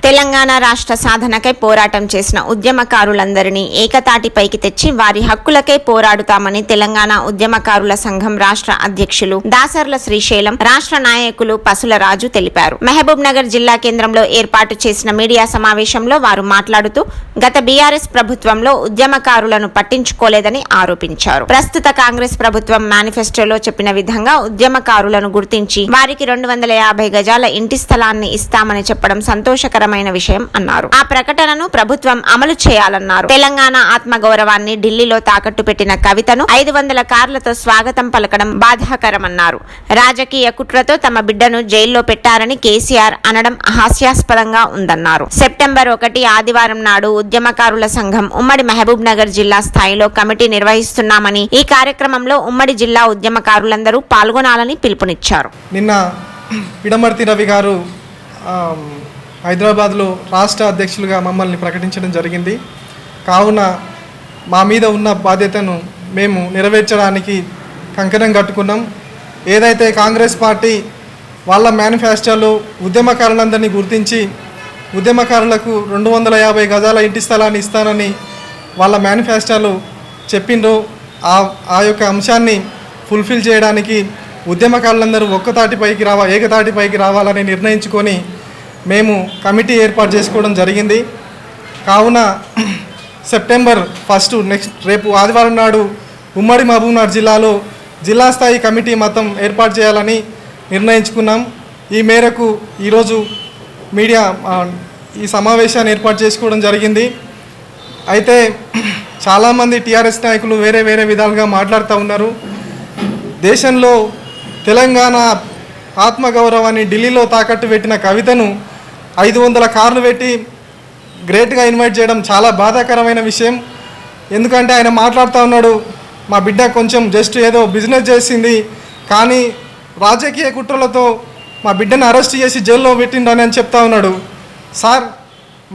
తెలంగాణ రాష్ట్ర సాధనకై పోరాటం చేసిన ఉద్యమకారులందరినీ ఏకతాటిపైకి తెచ్చి వారి హక్కులకై పోరాడుతామని తెలంగాణ ఉద్యమకారుల సంఘం రాష్ట్ర అధ్యక్షులు దాసర్ల శ్రీశైలం, రాష్ట్ర నాయకులు పసుల రాజు తెలిపారు. మహబూబ్ నగర్ జిల్లా కేంద్రంలో ఏర్పాటు చేసిన మీడియా సమావేశంలో వారు మాట్లాడుతూ గత బీఆర్ఎస్ ప్రభుత్వంలో ఉద్యమకారులను పట్టించుకోలేదని ఆరోపించారు. ప్రస్తుత కాంగ్రెస్ ప్రభుత్వం మేనిఫెస్టోలో చెప్పిన విధంగా ఉద్యమకారులను గుర్తించి వారికి 250 గజాల ఇంటి స్థలాన్ని ఇస్తామని చెప్పడం సంతోషకరమైన విషయం అన్నారు. ఆ ప్రకటనను ప్రభుత్వం అమలు చేయాలన్నారు. తెలంగాణ ఆత్మగౌరవాన్ని ఢిల్లీలో తాకట్టు పెట్టిన కవితను 500 కార్లతో స్వాగతం పలకడం బాధాకరమన్నారు. రాజకీయ కుట్రతో తమ బిడ్డను జైల్లో పెట్టారని కేసీఆర్ అనడం హాస్యాస్పదంగా ఉందన్నారు. సెప్టెంబర్ 1 ఆదివారం నాడు ఉద్యమకారుల సంఘం ఉమ్మడి మహబూబ్ నగర్ జిల్లా స్థాయిలో కమిటీ నిర్వహిస్తున్నామని, ఈ కార్యక్రమంలో ఉమ్మడి జిల్లా ఉద్యమకారులందరూ పాల్గొనాలని పిలుపునిచ్చారు. నిన్న పిడమర్తి రవి గారు హైదరాబాద్లో రాష్ట్ర అధ్యక్షులుగా మమ్మల్ని ప్రకటించడం జరిగింది. కావున మా మీద ఉన్న బాధ్యతను మేము నెరవేర్చడానికి కంకణం కట్టుకున్నాం. ఏదైతే కాంగ్రెస్ పార్టీ వాళ్ళ మేనిఫెస్టోలో ఉద్యమకారులందరినీ గుర్తించి ఉద్యమకారులకు 250 గజాల ఇంటి స్థలాన్ని ఇస్తానని వాళ్ళ మేనిఫెస్టోలో చెప్పిండ్రో ఆ యొక్క అంశాన్ని ఫుల్ఫిల్ చేయడానికి ఉద్యమకారులందరూ ఏకతాటిపైకి రావాలని నిర్ణయించుకొని మేము కమిటీ ఏర్పాటు చేసుకోవడం జరిగింది. కావున సెప్టెంబర్ 1 రేపు ఆదివారం నాడు ఉమ్మడి మహబూబ్నగర్ జిల్లాలో జిల్లా స్థాయి కమిటీ మొత్తం ఏర్పాటు చేయాలని నిర్ణయించుకున్నాం. ఈ మేరకు ఈరోజు మీడియా ఈ సమావేశాన్ని ఏర్పాటు చేసుకోవడం జరిగింది. అయితే చాలామంది టీఆర్ఎస్ నాయకులు వేరే విధాలుగా మాట్లాడుతూ ఉన్నారు. దేశంలో తెలంగాణ ఆత్మగౌరవాన్ని ఢిల్లీలో తాకట్టు పెట్టిన కవితను 500 కార్లు పెట్టి గ్రేట్గా ఇన్వైట్ చేయడం చాలా బాధాకరమైన విషయం. ఎందుకంటే ఆయన మాట్లాడుతూ ఉన్నాడు, మా బిడ్డ కొంచెం జస్ట్ ఏదో బిజినెస్ చేసింది, కానీ రాజకీయ కుట్రలతో మా బిడ్డను అరెస్ట్ చేసి జైల్లో పెట్టిండని అని చెప్తా ఉన్నాడు. సార్,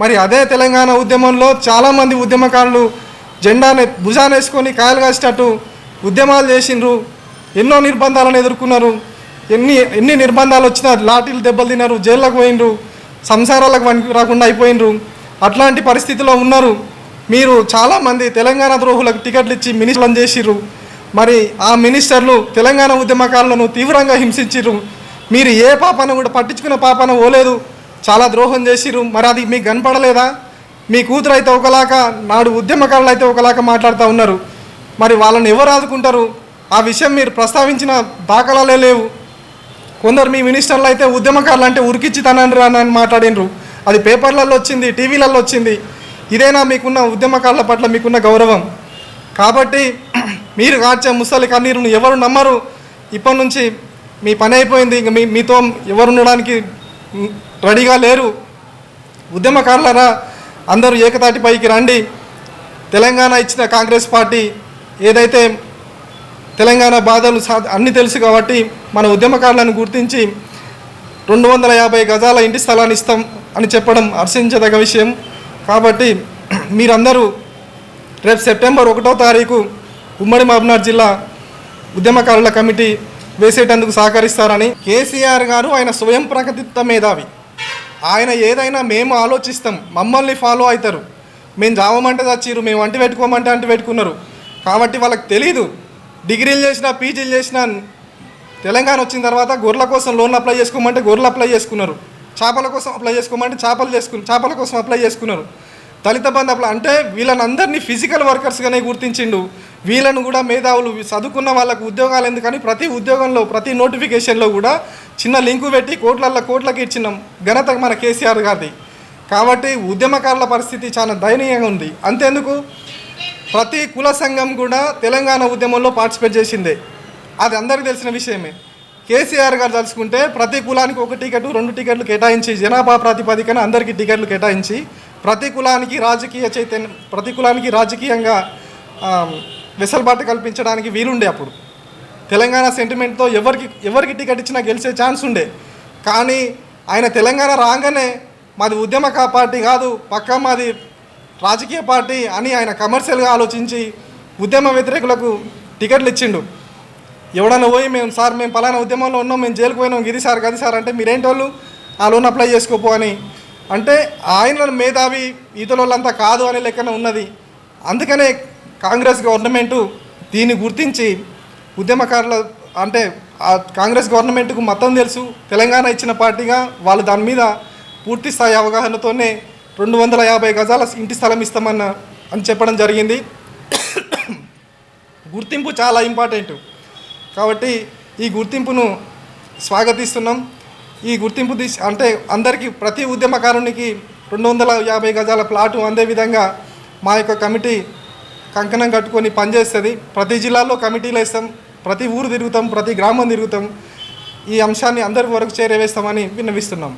మరి అదే తెలంగాణ ఉద్యమంలో చాలామంది ఉద్యమకారులు జెండాని భుజానేసుకొని కాయలు కాసేటట్టు ఉద్యమాలు చేసిండ్రు, ఎన్నో నిర్బంధాలను ఎదుర్కొన్నారు. ఎన్ని నిర్బంధాలు వచ్చినా లాఠీలు దెబ్బలు తిన్నారు, జైల్లోకి పోయినరు, సంసారాలకు వనికి రాకుండా అయిపోయినరు. అట్లాంటి పరిస్థితిలో ఉన్నారు. మీరు చాలామంది తెలంగాణ ద్రోహులకు టికెట్లు ఇచ్చి మినిస్టర్లను చేసిర్రు. మరి ఆ మినిస్టర్లు తెలంగాణ ఉద్యమకారులను తీవ్రంగా హింసించిర్రు. మీరు ఏ పాపను కూడా పట్టించుకున్న పాపన పోలేదు, చాలా ద్రోహం చేసిర్రు. మరి అది మీకు కనపడలేదా? మీ కూతురు అయితే ఒకలాగా, నాడు ఉద్యమకారులు అయితే ఒకలాగా మాట్లాడుతూ ఉన్నారు. మరి వాళ్ళని ఎవరు ఆదుకుంటారు? ఆ విషయం మీరు ప్రస్తావించిన దాఖలాలే లేవు. కొందరు మీ మినిస్టర్లు అయితే ఉద్యమకారులు అంటే ఉరికిచ్చి తనండి అని మాట్లాడినరు. అది పేపర్లలో వచ్చింది, టీవీలలో వచ్చింది. ఇదేనా మీకున్న ఉద్యమకారుల పట్ల మీకున్న గౌరవం? కాబట్టి మీరు కాచే ముసలి కన్నీరును ఎవరు నమ్మరు. ఇప్పటి నుంచి మీ పని అయిపోయింది. ఇంక మీతో ఎవరు ఉండడానికి రెడీగా లేరు. ఉద్యమకారులరా, అందరూ ఏకతాటిపైకి రండి. తెలంగాణ ఇచ్చిన కాంగ్రెస్ పార్టీ ఏదైతే తెలంగాణ బాధలు అన్నీ తెలుసు కాబట్టి మన ఉద్యమకారులను గుర్తించి 250 గజాల ఇంటి స్థలాన్ని ఇస్తాం అని చెప్పడం హర్షించదగ్గ విషయం. కాబట్టి మీరందరూ రేపు సెప్టెంబర్ 1వ తారీఖు ఉమ్మడి మహబూబ్నగర్ జిల్లా ఉద్యమకారుల కమిటీ వేసేటందుకు సహకరిస్తారని. కేసీఆర్ గారు ఆయన స్వయం ప్రకటిత మేధావి. ఆయన ఏదైనా మేము ఆలోచిస్తాం, మమ్మల్ని ఫాలో అవుతారు. మేము జావమంటే చచ్చిరు, మేము అంటి పెట్టుకోమంటే అంటి పెట్టుకున్నారు. కాబట్టి వాళ్ళకి తెలీదు. డిగ్రీలు చేసినా, పీజీలు చేసినా, తెలంగాణ వచ్చిన తర్వాత గొర్రెల కోసం లోన్లు అప్లై చేసుకోమంటే గొర్రెలు అప్లై చేసుకున్నారు, చేపల కోసం అప్లై చేసుకోమంటే చేపల కోసం అప్లై చేసుకున్నారు, దళిత బంధు అప్లై అంటే వీళ్ళని అందరినీ ఫిజికల్ వర్కర్స్గానే గుర్తించిండు. వీళ్ళను కూడా మేధావులు, చదువుకున్న వాళ్ళకు ఉద్యోగాలు ఎందుకని ప్రతి ఉద్యోగంలో ప్రతి నోటిఫికేషన్లో కూడా చిన్న లింకు పెట్టి కోట్లకి ఇచ్చినాం. ఘనత మన కేసీఆర్ గారిది. కాబట్టి ఉద్యమకారుల పరిస్థితి చాలా దయనీయంగా ఉంది. అంతేందుకు ప్రతి కుల సంఘం కూడా తెలంగాణ ఉద్యమంలో పార్టిసిపేట్ చేసిందే, అది అందరికీ తెలిసిన విషయమే. కేసీఆర్ గారు తలుచుకుంటే ప్రతి కులానికి 1 టికెట్ 2 టికెట్లు కేటాయించి జనాభా ప్రాతిపదికన అందరికీ టికెట్లు కేటాయించి ప్రతి కులానికి రాజకీయంగా వెసులుబాటు కల్పించడానికి వీలుండే. అప్పుడు తెలంగాణ సెంటిమెంట్తో ఎవరికి టికెట్ ఇచ్చినా గెలిచే ఛాన్స్ ఉండే. కానీ ఆయన తెలంగాణ రాగానే మాది ఉద్యమ పార్టీ కాదు, పక్కా మాది రాజకీయ పార్టీ అని ఆయన కమర్షియల్గా ఆలోచించి ఉద్యమ వ్యతిరేకులకు టికెట్లు ఇచ్చిండు. ఎవడన్నా పోయి మేము పలానా ఉద్యమంలో ఉన్నాం, మేము జైలుకు పోయినాం, ఇది సార్ గది సార్ అంటే మీరేంటి వాళ్ళు ఆ లోన్ అప్లై చేసుకోపో అని అంటే ఆయన మేధావి ఈతలోళ్ళంతా కాదు అనే లెక్కన ఉన్నది. అందుకనే కాంగ్రెస్ గవర్నమెంటు దీన్ని గుర్తించి ఉద్యమకారుల అంటే ఆ కాంగ్రెస్ గవర్నమెంట్కు మొత్తం తెలుసు, తెలంగాణ ఇచ్చిన పార్టీగా వాళ్ళు దాని మీద పూర్తి స్థాయి అవగాహనతోనే 250 గజాల ఇంటి స్థలం ఇస్తామని చెప్పడం జరిగింది. గుర్తింపు చాలా ఇంపార్టెంట్ కాబట్టి ఈ గుర్తింపును స్వాగతిస్తున్నాం. ఈ గుర్తింపు అంటే అందరికీ ప్రతి ఉద్యమకారునికి 250 గజాల ప్లాటు అందే విధంగా మా యొక్క కమిటీ కంకణం కట్టుకొని పనిచేస్తుంది. ప్రతి జిల్లాలో కమిటీలు వేస్తాం, ప్రతి ఊరు తిరుగుతాం, ప్రతి గ్రామం తిరుగుతాం. ఈ అంశాన్ని అందరి వరకు చేరవేస్తామని విన్నవిస్తున్నాం.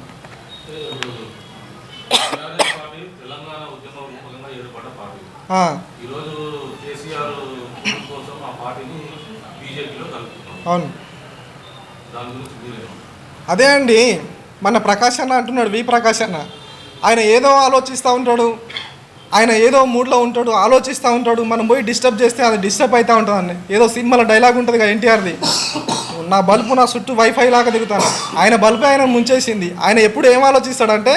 అవును, అదే అండి. మన ప్రకాష్ అన్న అంటున్నాడు, వి ప్రకాష్ అన్న, ఆయన ఏదో ఆలోచిస్తూ ఉంటాడు, ఆయన ఏదో మూడ్లో ఉంటాడు, ఆలోచిస్తూ ఉంటాడు. మనం పోయి డిస్టర్బ్ చేస్తే అది డిస్టర్బ్ అవుతూ ఉంటుందండి. ఏదో సినిమాలో డైలాగ్ ఉంటుంది కదా ఎన్టీఆర్ది, నా బల్బు నా చుట్టూ వైఫై లాగా తిరుగుతాను. ఆయన బల్బు ఆయన ముంచేసింది. ఆయన ఎప్పుడు ఏం ఆలోచిస్తాడంటే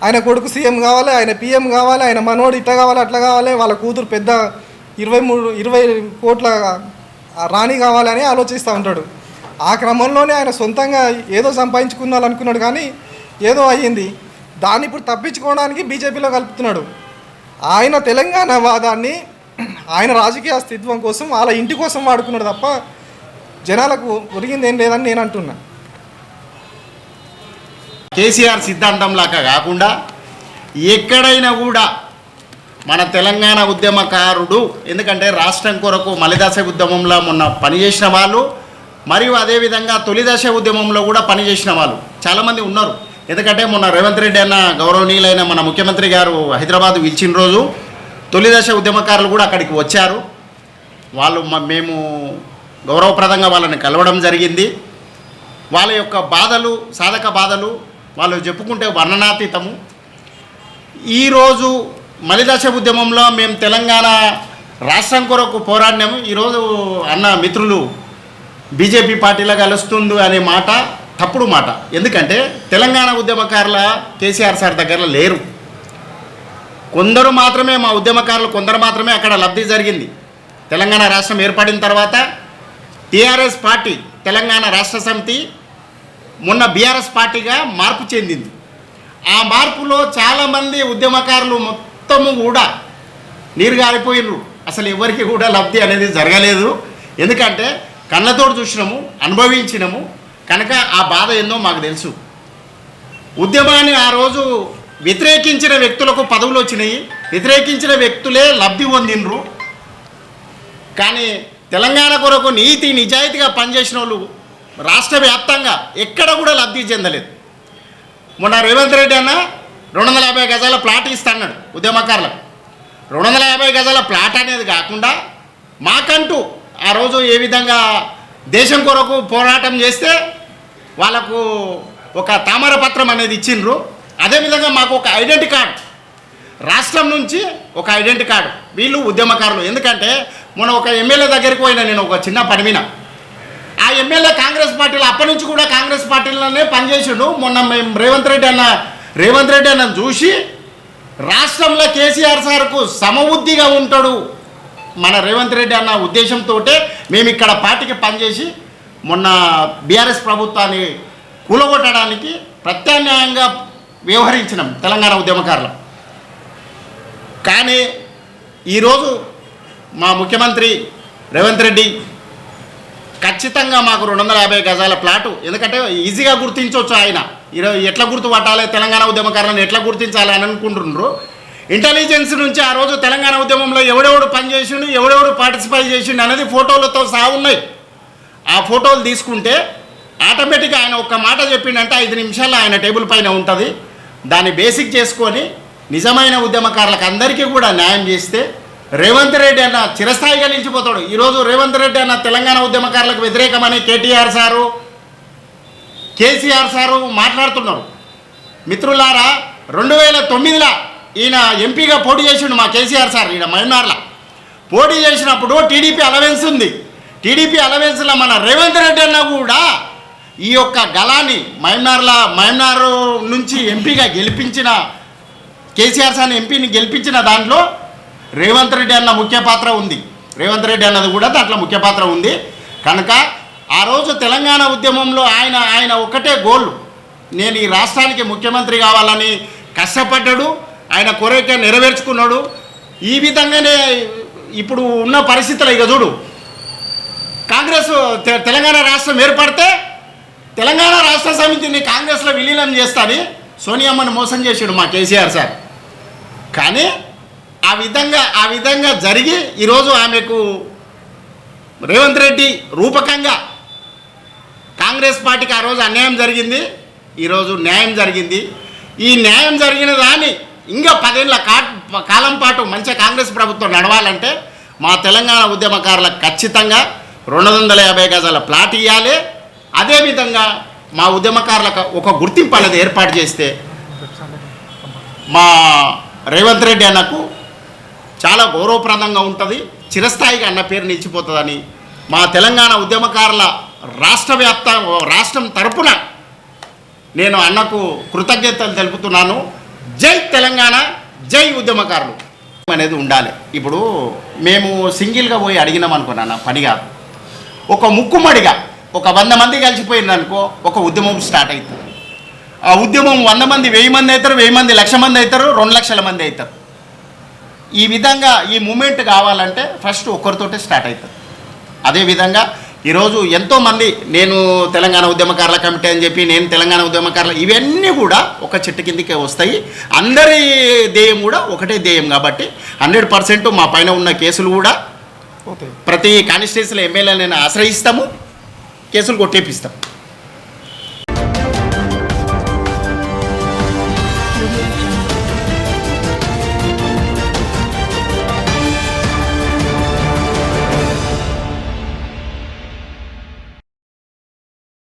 ఆయన కొడుకు సీఎం కావాలి, ఆయన పిఎం కావాలి, ఆయన మనోడు ఇట్లా కావాలి అట్లా కావాలి, వాళ్ళ కూతురు పెద్ద 20 కోట్ల రాణి కావాలని ఆలోచిస్తూ ఉంటాడు. ఆ క్రమంలోనే ఆయన సొంతంగా ఏదో సంపాదించుకున్నాలనుకున్నాడు, కానీ ఏదో అయ్యింది. దాన్ని ఇప్పుడు తప్పించుకోవడానికి బీజేపీలో కలుపుతున్నాడు. ఆయన తెలంగాణ వాదాన్ని ఆయన రాజకీయ అస్తిత్వం కోసం వాళ్ళ ఇంటి కోసం వాడుకున్నాడు తప్ప జనాలకు ఒరిగింది ఏం లేదని నేను అంటున్నా. కేసీఆర్ సిద్ధాంతం లాగా కాకుండా ఎక్కడైనా కూడా మన తెలంగాణ ఉద్యమకారుడు, ఎందుకంటే రాష్ట్రం కొరకు మలిదశ ఉద్యమంలో మొన్న పనిచేసిన వాళ్ళు మరియు అదేవిధంగా తొలిదశ ఉద్యమంలో కూడా పనిచేసిన వాళ్ళు చాలామంది ఉన్నారు. ఎందుకంటే మొన్న రేవంత్ రెడ్డి అన్న గౌరవనీయులైన మన ముఖ్యమంత్రి గారు హైదరాబాద్ పిలిచిన రోజు తొలిదశ ఉద్యమకారులు కూడా అక్కడికి వచ్చారు. వాళ్ళు మేము గౌరవప్రదంగా వాళ్ళని కలవడం జరిగింది. వాళ్ళ యొక్క బాధలు, సాధక బాధలు వాళ్ళు చెప్పుకుంటే వర్ణనాతీతము. ఈరోజు మలిదశ ఉద్యమంలో మేము తెలంగాణ రాష్ట్రం కొరకు పోరాడినాము. ఈరోజు అన్న మిత్రులు బీజేపీ పార్టీలో కలుస్తుంది అనే మాట తప్పుడు మాట. ఎందుకంటే తెలంగాణ ఉద్యమకారుల కేసీఆర్ సార్ దగ్గర లేరు. కొందరు మాత్రమే, మా ఉద్యమకారులు కొందరు మాత్రమే అక్కడ లబ్ధి జరిగింది. తెలంగాణ రాష్ట్రం ఏర్పడిన తర్వాత టీఆర్ఎస్ పార్టీ తెలంగాణ రాష్ట్ర సమితి మొన్న బీఆర్ఎస్ పార్టీగా మార్పు చెందింది. ఆ మార్పులో చాలామంది ఉద్యమకారులు మొత్తము కూడా నీరు గారిపోయినరు. అసలు ఎవరికి కూడా లబ్ధి అనేది జరగలేదు. ఎందుకంటే కళ్ళతోడు చూసినాము, అనుభవించినాము కనుక ఆ బాధ ఏందో మాకు తెలుసు. ఉద్యమాన్ని ఆ రోజు వ్యతిరేకించిన వ్యక్తులకు పదవులు వచ్చినాయి, వ్యతిరేకించిన వ్యక్తులే లబ్ధి పొందినరు. కానీ తెలంగాణ కొరకు నీతి నిజాయితీగా పనిచేసిన వాళ్ళు రాష్ట్ర వ్యాప్తంగా ఎక్కడ కూడా లబ్ధి చెందలేదు. మొన్న రేవంత్ రెడ్డి అన్న 250 గజాల ప్లాట్ ఇస్తాడు ఉద్యమకారులకు. 250 గజాల ప్లాట్ అనేది కాకుండా మాకంటూ ఆ రోజు ఏ విధంగా దేశం కొరకు పోరాటం చేస్తే వాళ్ళకు ఒక తామరపత్రం అనేది ఇచ్చిండ్రు. అదేవిధంగా మాకు ఒక ఐడెంటిటీ కార్డు, రాష్ట్రం నుంచి ఒక ఐడెంటిటీ కార్డు. వీళ్ళు ఉద్యమకారులు. ఎందుకంటే మొన్న ఒక ఎమ్మెల్యే దగ్గరికి పోయినా నేను, ఒక చిన్న పని మీద. ఆ ఎమ్మెల్యే కాంగ్రెస్ పార్టీలో అప్పటి నుంచి కూడా కాంగ్రెస్ పార్టీలోనే పనిచేసిండు. మొన్న మేము రేవంత్ రెడ్డి అన్న చూసి రాష్ట్రంలో కేసీఆర్ సార్కు సమబుద్ధిగా ఉంటాడు మన రేవంత్ రెడ్డి అన్న ఉద్దేశంతో మేము ఇక్కడ పార్టీకి పనిచేసి మొన్న బీఆర్ఎస్ ప్రభుత్వాన్ని కూలగొట్టడానికి ప్రత్యామ్నాయంగా వ్యవహరించినాం తెలంగాణ ఉద్యమకారులు. కానీ ఈరోజు మా ముఖ్యమంత్రి రేవంత్ రెడ్డి ఖచ్చితంగా మాకు 250 గజాల ప్లాటు, ఎందుకంటే ఈజీగా గుర్తించవచ్చు. ఆయన ఈరోజు ఎట్లా గుర్తుపట్టాలి, తెలంగాణ ఉద్యమకారులను ఎట్లా గుర్తించాలి అని అనుకుంటున్నారు. ఇంటెలిజెన్స్ నుంచి ఆ రోజు తెలంగాణ ఉద్యమంలో ఎవడెవడు పనిచేసిండు, ఎవడెవడు పార్టిసిపేట్ చేసిండు అనేది ఫోటోలతో సహా ఉన్నాయి. ఆ ఫోటోలు తీసుకుంటే ఆటోమేటిక్గా ఆయన ఒక్క మాట చెప్పిండంటే 5 నిమిషాల్లో ఆయన టేబుల్ పైన ఉంటుంది. దాన్ని బేసిక్ చేసుకొని నిజమైన ఉద్యమకారులకు అందరికీ కూడా న్యాయం చేస్తే రేవంత్ రెడ్డి అన్న చిరస్థాయిగా నిలిచిపోతాడు. ఈరోజు రేవంత్ రెడ్డి అన్న తెలంగాణ ఉద్యమకారులకు వ్యతిరేకమని కేటీఆర్ సారు, కేసీఆర్ సారు మాట్లాడుతున్నారు. మిత్రులారా, 2009లో ఈయన ఎంపీగా పోటీ చేసిండు మా కేసీఆర్ సార్. ఈయన మయన్మార్లో పోటీ చేసినప్పుడు టీడీపీ అలవెన్స్ ఉంది. టీడీపీ అలవెన్స్లో మన రేవంత్ రెడ్డి అన్న కూడా ఈ యొక్క గలాన్ని మయమ్నార్ నుంచి ఎంపీగా గెలిపించిన కేసీఆర్ సార్ ఎంపీని గెలిపించిన దాంట్లో రేవంత్ రెడ్డి అన్న ముఖ్య పాత్ర ఉంది. రేవంత్ రెడ్డి అన్నది కూడా దాంట్లో ముఖ్య పాత్ర ఉంది. కనుక ఆ రోజు తెలంగాణ ఉద్యమంలో ఆయన ఒకటే గోల్, నేను ఈ రాష్ట్రానికి ముఖ్యమంత్రి కావాలని కష్టపడ్డాడు. ఆయన కోరిక నెరవేర్చుకున్నాడు. ఈ విధంగానే ఇప్పుడు ఉన్న పరిస్థితులు ఇక చూడు, కాంగ్రెస్ తెలంగాణ రాష్ట్రం ఏర్పడితే తెలంగాణ రాష్ట్ర సమితిని కాంగ్రెస్లో విలీనం చేస్తాని సోనియమ్మను మోసం చేసాడు మా కేసీఆర్ సార్. కానీ ఆ విధంగా జరిగి ఈరోజు ఆమెకు రేవంత్ రెడ్డి రూపకంగా కాంగ్రెస్ పార్టీకి ఆ రోజు అన్యాయం జరిగింది, ఈరోజు న్యాయం జరిగింది. ఈ న్యాయం జరిగిన దాన్ని ఇంకా 10 ఏళ్ళ కాలం పాటు మంచిగా కాంగ్రెస్ ప్రభుత్వం నడవాలంటే మా తెలంగాణ ఉద్యమకారులకు ఖచ్చితంగా 250 గజాల ప్లాట్ ఇవ్వాలి. అదేవిధంగా మా ఉద్యమకారులకు ఒక గుర్తింపు అనేది ఏర్పాటు చేస్తే మా రేవంత్ రెడ్డి అన్నకు చాలా గౌరవప్రదంగా ఉంటుంది, చిరస్థాయిగా అన్న పేరు నిలిచిపోతుందని మా తెలంగాణ ఉద్యమకారుల రాష్ట్రం తరపున నేను అన్నకు కృతజ్ఞతలు తెలుపుతున్నాను. జై తెలంగాణ, జై ఉద్యమకారులు అనేది ఉండాలి. ఇప్పుడు మేము సింగిల్గా పోయి అడిగినాం అనుకున్నాను, పని కాదు. ఒక ముక్కుమడిగా ఒక 100 మంది కలిసిపోయిందనుకో ఒక ఉద్యమం స్టార్ట్ అవుతుంది. ఆ ఉద్యమం 100 మంది 1000 మంది అవుతారు, 1000 మంది 1,00,000 మంది అవుతారు, 2 లక్షల మంది అవుతారు. ఈ విధంగా ఈ మూమెంట్ కావాలంటే ఫస్ట్ ఒక్కరితోటే స్టార్ట్ అవుతుంది. అదేవిధంగా ఈరోజు ఎంతోమంది నేను తెలంగాణ ఉద్యమకారుల కమిటీ అని చెప్పి నేను తెలంగాణ ఉద్యమకారుల ఇవన్నీ కూడా ఒక చెట్టు కిందకే వస్తాయి. అందరి ధ్యేయం కూడా ఒకటే ధ్యేయం కాబట్టి 100% మా పైన ఉన్న కేసులు కూడా ప్రతి కాన్స్టిట్యూన్సీలో ఎమ్మెల్యేలను ఆశ్రయిస్తాము, కేసులు కొట్టేపిస్తాం.